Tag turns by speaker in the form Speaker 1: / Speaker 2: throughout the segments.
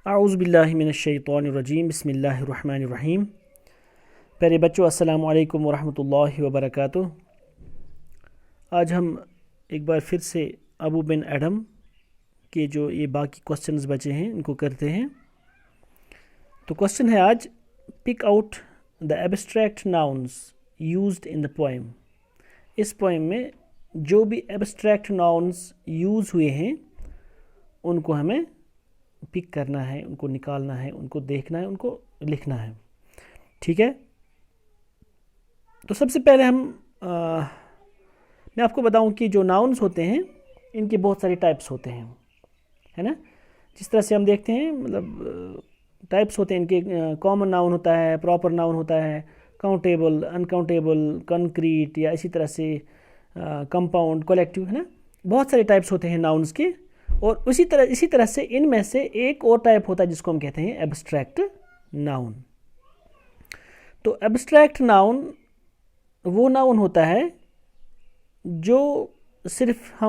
Speaker 1: आऊज़ु बिल्लाहि मिनश्शैतानिर्रजीम बिस्मिल्लाहिर्रहमानिर्रहीम। प्यारे बच्चों, अस्सलामु अलैकुम वरहमतुल्लाहि वबरकातुह। आज हम एक बार फिर से अबू बिन एडम के जो ये बाकी क्वेश्चंस बचे हैं इनको करते हैं। तो क्वेश्चन है आज, pick out the abstract nouns used in the poem. इस पोएम में जो भी एब्स्ट्रैक्ट नाउन्स यूज़ हुए हैं उनको हमें पिक करना है, उनको निकालना है, उनको देखना है, उनको लिखना है। ठीक है, तो सबसे पहले मैं आपको बताऊं कि जो नाउन्स होते हैं इनके बहुत सारे टाइप्स होते हैं, है ना। जिस तरह से हम देखते हैं, मतलब टाइप्स होते हैं इनके। कॉमन नाउन होता है, प्रॉपर नाउन होता है, काउंटेबल, अनकाउंटेबल, कंक्रीट, या इसी तरह से कंपाउंड, कलेक्टिव, है ना। बहुत सारे टाइप्स होते हैं नाउन्स के। और इसी तरह से इनमें से एक और टाइप होता है जिसको हम कहते हैं एब्स्ट्रैक्ट नाउन। तो एब्स्ट्रैक्ट नाउन वो नाउन होता है जो सिर्फ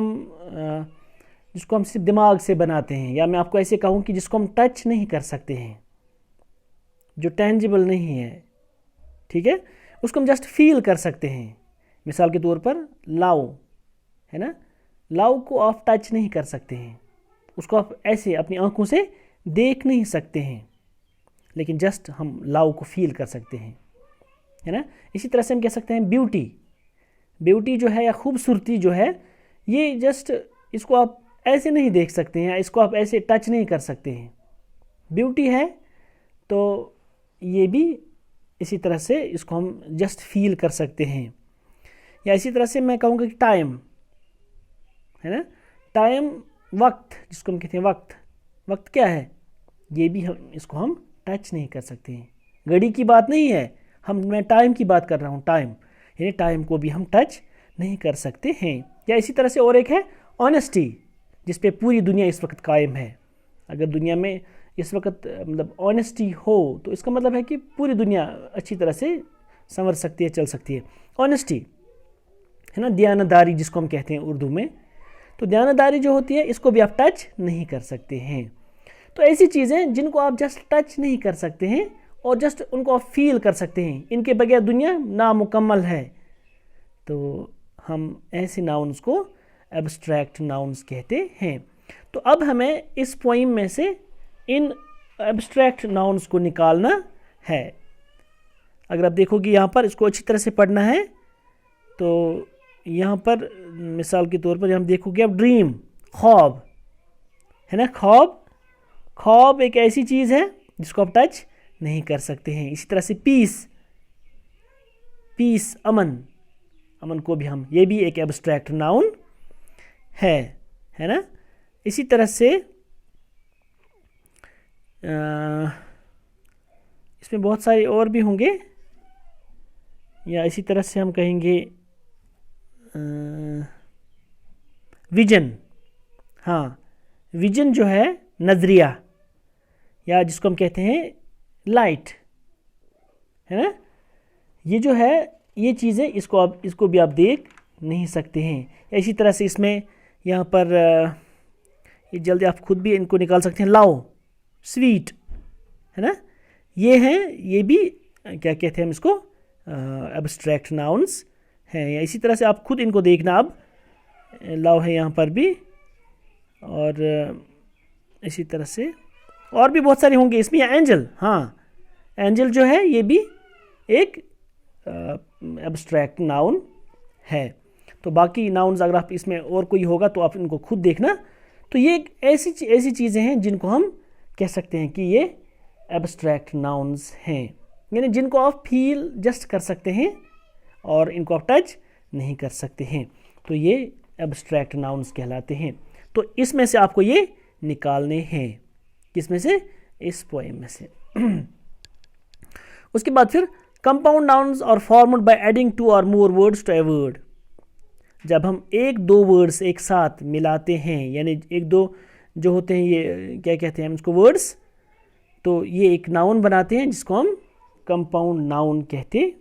Speaker 1: जिसको हम सिर्फ दिमाग से बनाते हैं, या मैं आपको ऐसे कहूँ कि जिसको हम टच नहीं कर सकते हैं, जो टेंजिबल नहीं है। ठीक है, उसको हम जस्ट फील कर सकते हैं। मिसाल के तौर पर लाओ, है ना। लाओ को आप टच नहीं कर सकते हैं, उसको आप ऐसे अपनी आंखों से देख नहीं सकते हैं, लेकिन जस्ट हम लाओ को फील कर सकते हैं, है ना। इसी तरह से हम कह सकते हैं ब्यूटी। ब्यूटी जो है या खूबसूरती जो है, ये जस्ट इसको आप ऐसे नहीं देख सकते हैं, या इसको आप ऐसे टच नहीं कर सकते हैं। ब्यूटी है तो ये भी इसी तरह से इसको हम जस्ट फील कर सकते हैं। या इसी तरह से मैं कहूँगा कि टाइम, है ना। टाइम, वक्त, जिसको हम कहते हैं वक्त क्या है, ये भी इसको हम टच नहीं कर सकते हैं। घड़ी की बात नहीं है, मैं टाइम की बात कर रहा हूँ। टाइम यानी टाइम को भी हम टच नहीं कर सकते हैं। या इसी तरह से और एक है ऑनेस्टी, जिस पे पूरी दुनिया इस वक्त कायम है। अगर दुनिया में इस वक्त मतलब ऑनेस्टी हो तो इसका मतलब है कि पूरी दुनिया अच्छी तरह से संवर सकती है, चल सकती है। ऑनेस्टी, है ना, दयानतदारी जिसको हम कहते हैं उर्दू में। तो दयानतदारी जो होती है इसको भी आप टच नहीं कर सकते हैं। तो ऐसी चीज़ें जिनको आप जस्ट टच नहीं कर सकते हैं और जस्ट उनको आप फील कर सकते हैं, इनके बगैर दुनिया नामुकम्मल है। तो हम ऐसे नाउन्स को एब्स्ट्रैक्ट नाउन्स कहते हैं। तो अब हमें इस पोइम में से इन एब्स्ट्रैक्ट नाउन्स को निकालना है। अगर आप देखोगे यहाँ पर, इसको अच्छी तरह से पढ़ना है। तो यहाँ पर मिसाल के तौर पर हम देखोगे, अब ड्रीम, ख्वाब, है ना। ख्वाब एक ऐसी चीज़ है जिसको आप टच नहीं कर सकते हैं। इसी तरह से पीस, अमन को भी हम, ये भी एक एब्स्ट्रैक्ट नाउन है ना। इसी तरह से इसमें बहुत सारे और भी होंगे। या इसी तरह से हम कहेंगे विजन। हाँ, विजन जो है नज़रिया, या जिसको हम कहते हैं लाइट, है ना। ये जो है, ये चीज़ें इसको भी आप देख नहीं सकते हैं। या इसी तरह से इसमें यहाँ पर ये जल्दी आप खुद भी इनको निकाल सकते हैं। लाओ, स्वीट, है ना। ये भी क्या कहते हैं हम इसको, एब्स्ट्रैक्ट नाउन्स हैं। या इसी तरह से आप खुद इनको देखना। अब लाओ है यहाँ पर भी, और इसी तरह से और भी बहुत सारे होंगे इसमें। या एंजल, हाँ, एंजल जो है ये भी एक एब्स्ट्रैक्ट नाउन है। तो बाकी नाउन्स अगर आप इसमें और कोई होगा तो आप इनको खुद देखना। तो ये एक ऐसी चीज़ें हैं जिनको हम कह सकते हैं कि ये एब्स्ट्रैक्ट नाउन्स हैं, यानी जिनको आप फील जस्ट कर सकते हैं और इनको आप टच नहीं कर सकते हैं। तो ये एब्स्ट्रैक्ट नाउन्स कहलाते हैं। तो इसमें से आपको ये निकालने हैं, किसमें से, इस पोएम में से। उसके बाद फिर compound nouns are formed by adding 2 और more words to a word. जब हम 1-2 वर्ड्स एक साथ मिलाते हैं, यानी 1-2 जो होते हैं, ये क्या कहते हैं हम इसको, वर्ड्स, तो ये एक नाउन बनाते हैं जिसको हम कंपाउंड नाउन कहते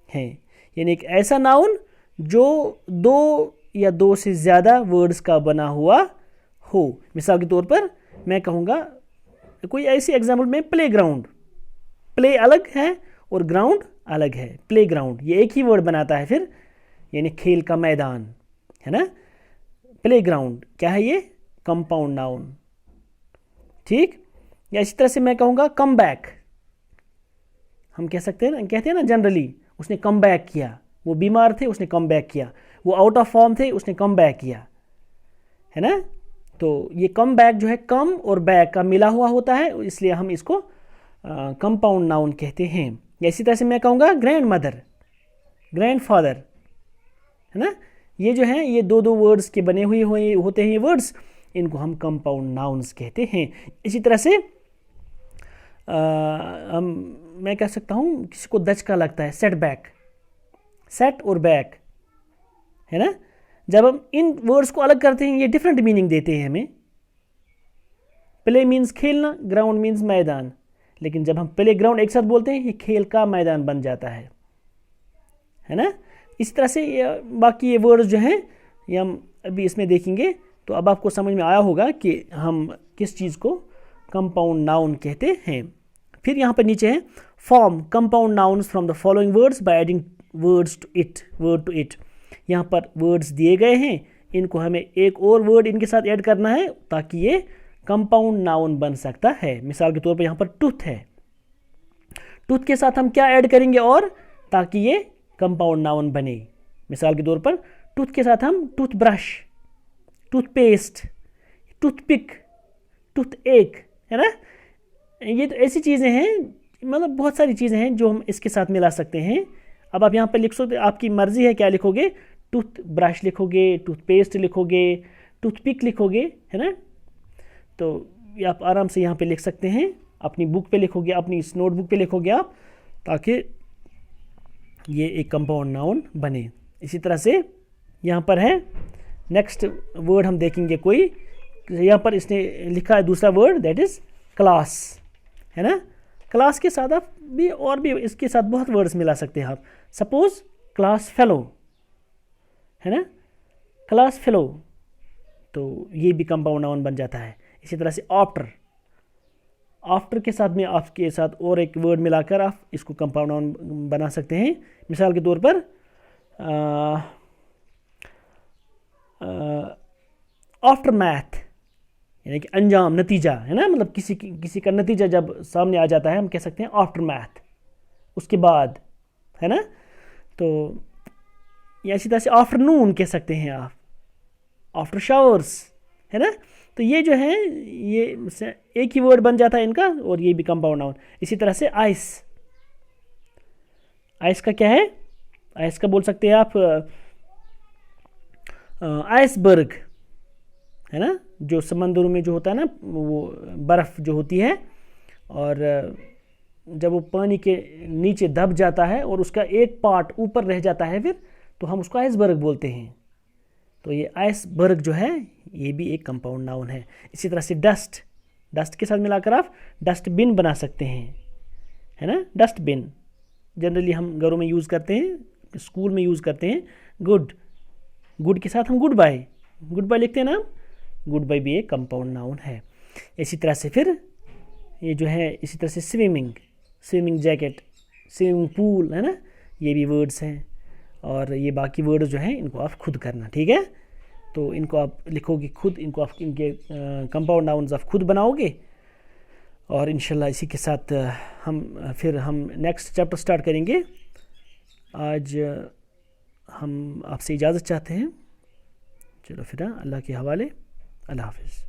Speaker 1: हैं। यानी एक ऐसा नाउन जो 2 या 2 से ज़्यादा वर्ड्स का बना हुआ हो। मिसाल के तौर पर मैं कहूँगा तो कोई ऐसी एग्जाम्पल में प्ले ग्राउंड, प्ले अलग है और ग्राउंड अलग है। प्ले ग्राउंड ये एक ही वर्ड बनाता है फिर, यानी खेल का मैदान, है ना। प्ले ग्राउंड क्या है ये, कंपाउंड नाउन, ठीक। या इसी तरह से मैं कहूँगा कम बैक, हम कह सकते हैं ना, कहते हैं ना जनरली, उसने कम बैक किया, वो बीमार थे उसने कम बैक किया, वो आउट ऑफ फॉर्म थे उसने कम बैक किया, है ना। तो ये कम बैक जो है कम और बैक का मिला हुआ होता है, इसलिए हम इसको कंपाउंड नाउन कहते हैं। या इसी तरह से मैं कहूँगा ग्रैंड मदर, ग्रैंड फादर, है ना। ये जो है ये दो वर्ड्स के बने हुए होते हैं ये वर्ड्स, इनको हम कंपाउंड नाउन्स कहते हैं। इसी तरह से मैं कह सकता हूँ किसी को दचका लगता है, सेट बैक, सेट और बैक, है ना। जब हम इन वर्ड्स को अलग करते हैं ये डिफरेंट मीनिंग देते हैं हमें। प्ले मीन्स खेलना, ग्राउंड मीन्स मैदान, लेकिन जब हम प्ले ग्राउंड एक साथ बोलते हैं ये खेल का मैदान बन जाता है ना। इसी तरह से बाकी ये वर्ड्स जो हैं ये हम अभी इसमें देखेंगे, तो अब आपको समझ में आया होगा कि हम किस चीज़ को कंपाउंड नाउन कहते हैं। फिर यहाँ पर नीचे है form compound nouns from the following words by adding words to it, word to it. यहाँ पर वर्ड्स दिए गए हैं, इनको हमें एक और वर्ड इनके साथ ऐड करना है ताकि ये कंपाउंड नाउन बन सकता है। मिसाल के तौर पर यहाँ पर टूथ है, टूथ के साथ हम क्या ऐड करेंगे और ताकि ये कंपाउंड नाउन बने। मिसाल के तौर पर टूथ के साथ हम टूथब्रश, टूथपेस्ट, टूथपिक, टूथएक, है ना। ये तो ऐसी चीज़ें हैं, मतलब बहुत सारी चीज़ें हैं जो हम इसके साथ मिला सकते हैं। अब आप यहाँ पर लिख सकते, आपकी मर्ज़ी है क्या लिखोगे, टूथब्रश लिखोगे, टूथपेस्ट लिखोगे, टूथपिक लिखोगे, है ना। तो ये आप आराम से यहाँ पे लिख सकते हैं, अपनी बुक पे लिखोगे, अपनी इस नोटबुक पे लिखोगे आप, ताकि ये एक कंपाउंड नाउन बने। इसी तरह से यहाँ पर है नेक्स्ट वर्ड हम देखेंगे कोई, यहाँ पर इसने लिखा है दूसरा वर्ड दैट इज़ क्लास, है ना। क्लास के साथ आप भी और भी इसके साथ बहुत वर्ड्स मिला सकते हैं आप। सपोज क्लास फेलो, है ना, क्लास फेलो, तो ये भी कंपाउंड नाउन बन जाता है। इसी तरह से आफ्टर, आफ्टर के साथ में आपके साथ और एक वर्ड मिलाकर आप इसको कंपाउंड नाउन बना सकते हैं। मिसाल के तौर पर आफ्टर मैथ, यानी कि अंजाम, नतीजा, है ना, मतलब किसी का नतीजा जब सामने आ जाता है हम कह सकते हैं आफ्टर मैथ, उसके बाद, है ना। तो या इसी तरह से आफ्टरनून कह सकते हैं आप, आफ्टर शावर्स, है ना। तो ये जो है ये एक ही वर्ड बन जाता है इनका, और ये भी कंपाउंड नाउन। इसी तरह से आइस, आइस का क्या है, आइस का बोल सकते हैं आप आइसबर्ग, है ना, जो समंदरों में जो होता है ना, वो बर्फ़ जो होती है, और जब वो पानी के नीचे दब जाता है और उसका एक पार्ट ऊपर रह जाता है फिर, तो हम उसको आइसबर्ग बोलते हैं। तो ये आइसबर्ग जो है ये भी एक कंपाउंड नाउन है। इसी तरह से डस्ट, डस्ट के साथ मिलाकर आप डस्टबिन बना सकते हैं, है ना। डस्टबिन जनरली हम घरों में यूज़ करते हैं, स्कूल में यूज़ करते हैं। गुड, गुड के साथ हम गुड बाय, गुड बाय लिखते हैं ना, गुड बाय भी एक कंपाउंड नाउन है। इसी तरह से फिर ये जो है, इसी तरह से swimming, swimming jacket, swimming pool, है ना, ये भी वर्ड्स हैं। और ये बाकी वर्ड्स जो हैं इनको आप खुद करना, ठीक है। तो इनको आप लिखोगे खुद, इनको आप इनके कंपाउंड नाउन्स आप खुद बनाओगे, और इंशाल्लाह इसी के साथ हम नेक्स्ट चैप्टर स्टार्ट करेंगे। आज हम आपसे इजाज़त चाहते हैं। चलो फिर अल्लाह के हवाले, अल्लाह हाफ़िज़।